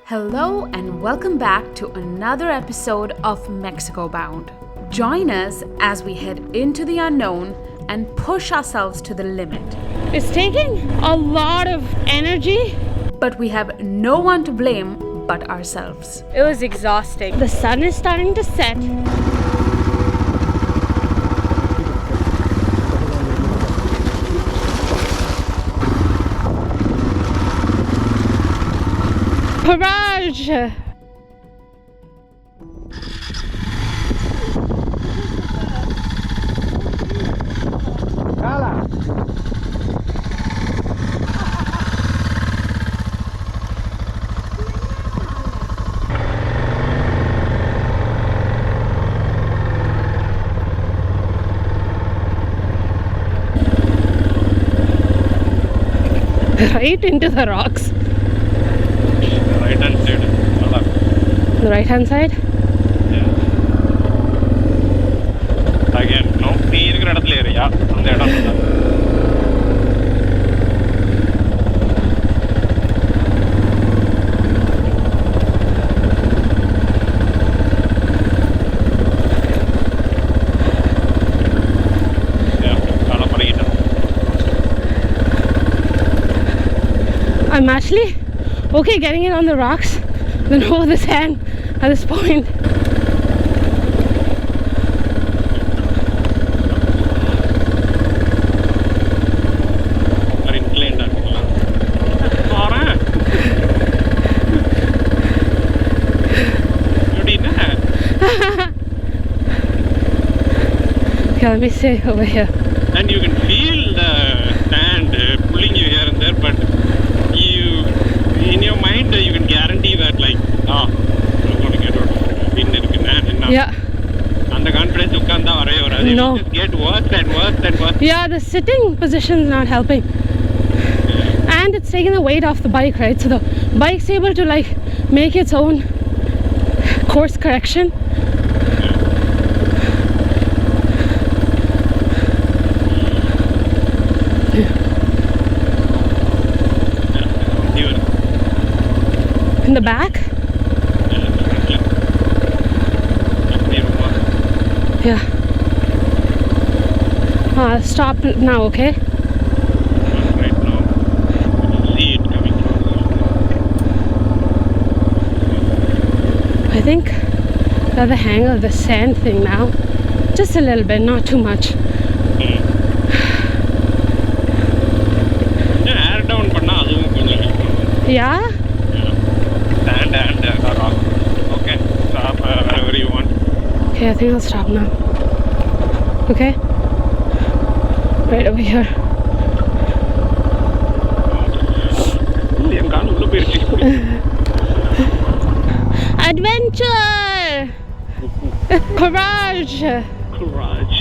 Hello and welcome back to another episode of Mexico Bound. Join us as we head into the unknown and push ourselves to the limit. It's taking a lot of energy, but we have no one to blame but ourselves. It was exhausting. The sun is starting to set. Courage! Right into the rocks. Right hand side. The right hand side? Yeah. Again, no. நீ இருக்கிற இடத்துல ஏறியா அந்த இடம் தான். I'm actually okay getting it on the rocks than over the sand at this point. Okay, let me stay over here. And you can feel the sand pulling you here and there, but in your mind you can guarantee that I'm going to get out. Yeah. And the confidence ukkanda vare varadhu. No. It just get worse and worse and worse. Yeah, the sitting position is not helping. And it's taking the weight off the bike, right? So the bike's able to make its own course correction. In the back? Yeah. Stop now, okay? Right now. See it coming closer. I think I have the hang of the sand thing now. Just a little bit, not too much. Air down panna aduvum konjam help pannum. Yeah? Sand and rock. Okay, stop wherever you want. Okay, I think I'll stop now. Okay? Right over here. Adventure! Courage! Courage.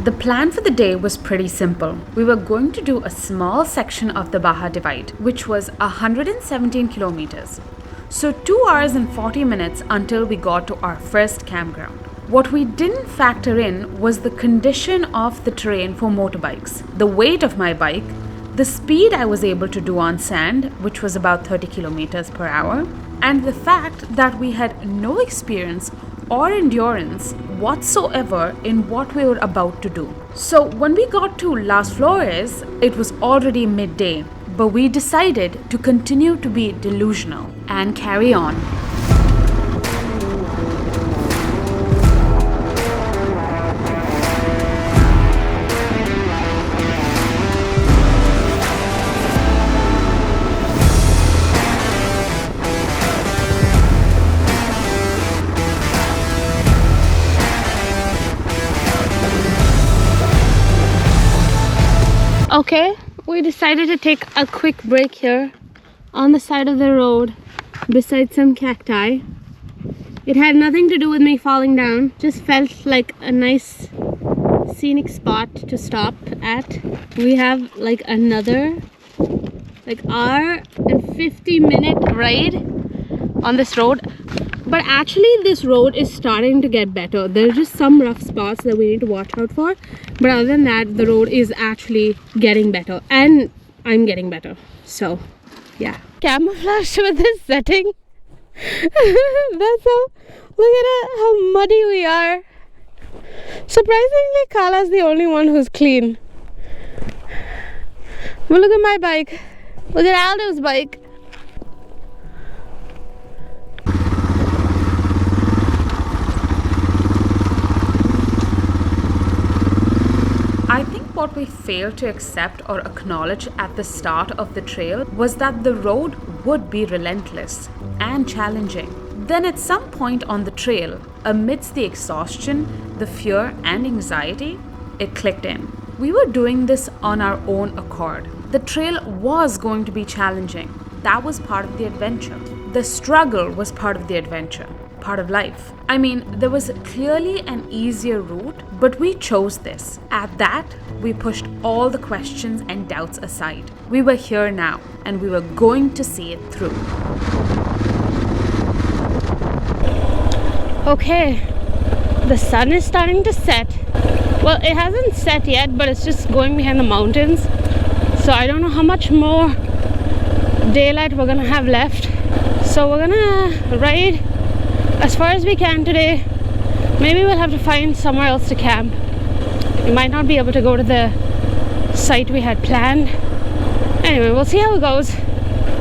The plan for the day was pretty simple. We were going to do a small section of the Baja Divide, which was 117 kilometers. So 2 hours and 40 minutes until we got to our first campground. What we didn't factor in was the condition of the terrain for motorbikes, the weight of my bike, the speed I was able to do on sand, which was about 30 kilometers per hour, and the fact that we had no experience or endurance whatsoever in what we were about to do. So when we got to Las Flores, it was already midday, but we decided to continue to be delusional and carry on. Okay, we decided to take a quick break here on the side of the road beside some cacti. It had nothing to do with me falling down, just felt like a nice scenic spot to stop at. We have like another hour and 50-minute ride on this road, but actually this road is starting to get better. There's just some rough spots that we need to watch out for, but other than that the road is actually getting better and I'm getting better. So yeah, camouflage with this setting. That's how, look at how muddy we are. Surprisingly, Kala's the only one who's clean. But look at my bike. Look at Aldo's bike. I think what we failed to accept or acknowledge at the start of the trail was that the road would be relentless and challenging. Then at some point on the trail, amidst the exhaustion, the fear and anxiety, it clicked in. We were doing this on our own accord. The trail was going to be challenging. That was part of the adventure. The struggle was part of the adventure, part of life. I mean, there was clearly an easier route, but we chose this. At that, we pushed all the questions and doubts aside. We were here now, and we were going to see it through. Okay, the sun is starting to set. Well, it hasn't set yet, but it's just going behind the mountains. So I don't know how much more daylight we're gonna have left. So we're gonna ride as far as we can today. Maybe we'll have to find somewhere else to camp. We might not be able to go to the site we had planned. Anyway, we'll see how it goes.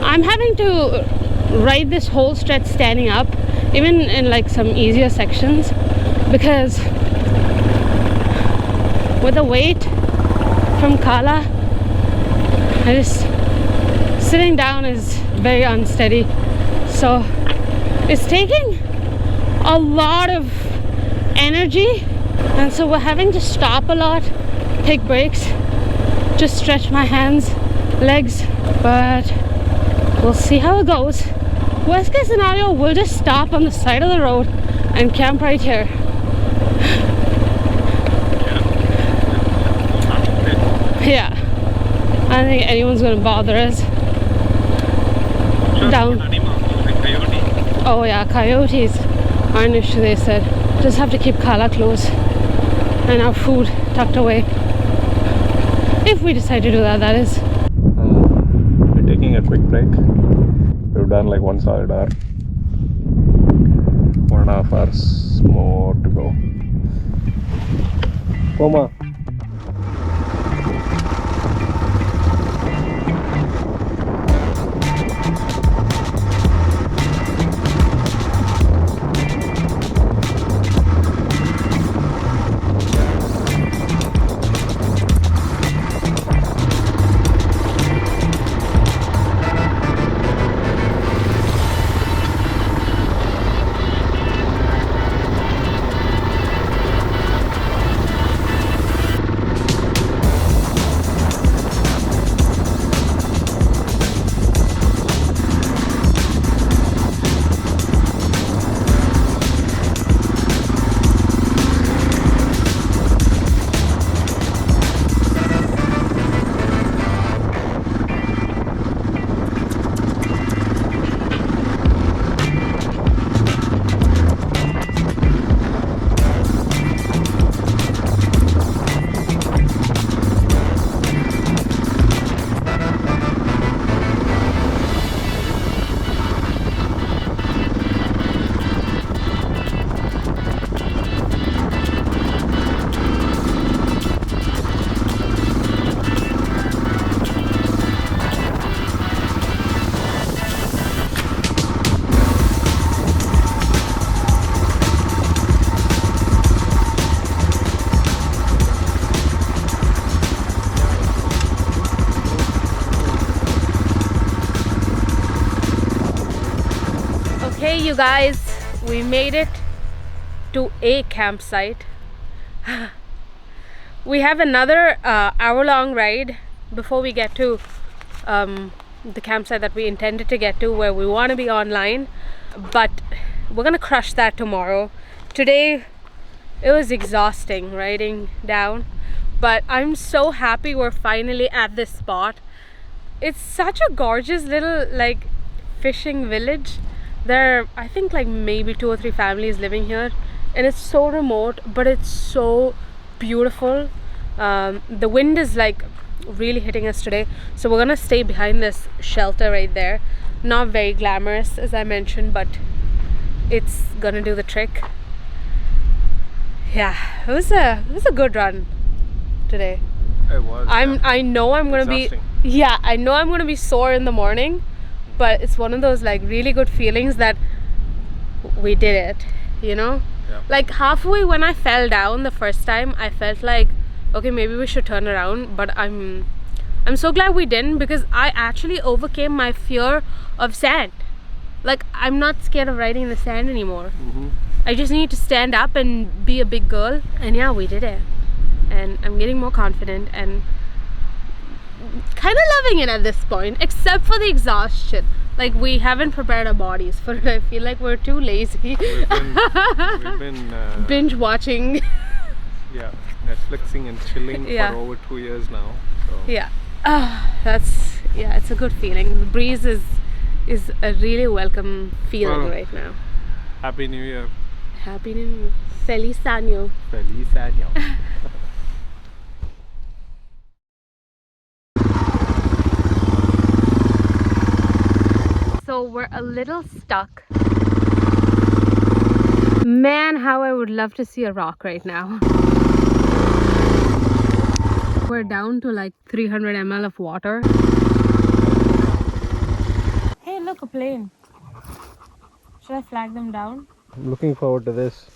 I'm having to ride this whole stretch standing up, even in like some easier sections, because with the weight from Kala, sitting down is very unsteady. So it's taking a lot of energy, and so we're having to stop a lot, take breaks, just stretch my hands, legs, but we'll see how it goes. Worst case scenario, we'll just stop on the side of the road and camp right here. Yeah, I don't think anyone's gonna bother us. Down. Oh yeah, coyotes are an issue, they said. Just have to keep Kala close and our food tucked away. If we decide to do that, that is. We're taking a quick break. We've done like 1 solid hour. 1.5 hours more to go. Poma. you guys, we made it to a campsite. We have another hour-long ride before we get to the campsite that we intended to get to, where we want to be online, but we're gonna crush that tomorrow. Today it was exhausting riding down, but I'm so happy we're finally at this spot. It's such a gorgeous little like fishing village. There are, I think, like maybe 2 or 3 families living here, and it's so remote, but it's so beautiful. The wind is like really hitting us today, so we're gonna stay behind this shelter right there. Not very glamorous, as I mentioned, but it's gonna do the trick. Yeah, it was a good run today. It was. I know I'm gonna Exhausting. I know I'm gonna be sore in the morning, but it's one of those like really good feelings that we did it, you know? Yeah. Like halfway when I fell down the first time, I felt like, okay, maybe we should turn around, but I'm so glad we didn't, because I actually overcame my fear of sand. Like, I'm not scared of riding in the sand anymore. I just need to stand up and be a big girl, and yeah, we did it. And I'm getting more confident and kind of loving it at this point, except for the exhaustion. Like, we haven't prepared our bodies for it. I feel like we're too lazy. We've been Binge watching. yeah, Netflixing and chilling Yeah. for over 2 years now. So. Yeah, it's a good feeling. The breeze is a really welcome feeling Well, right now. Happy New Year. Happy New Year. Feliz año. Feliz año. So we're a little stuck. Man, how I would love to see a rock right now. We're down to like 300 ml of water. Hey, look, a plane. Should I flag them down? I'm looking forward to this.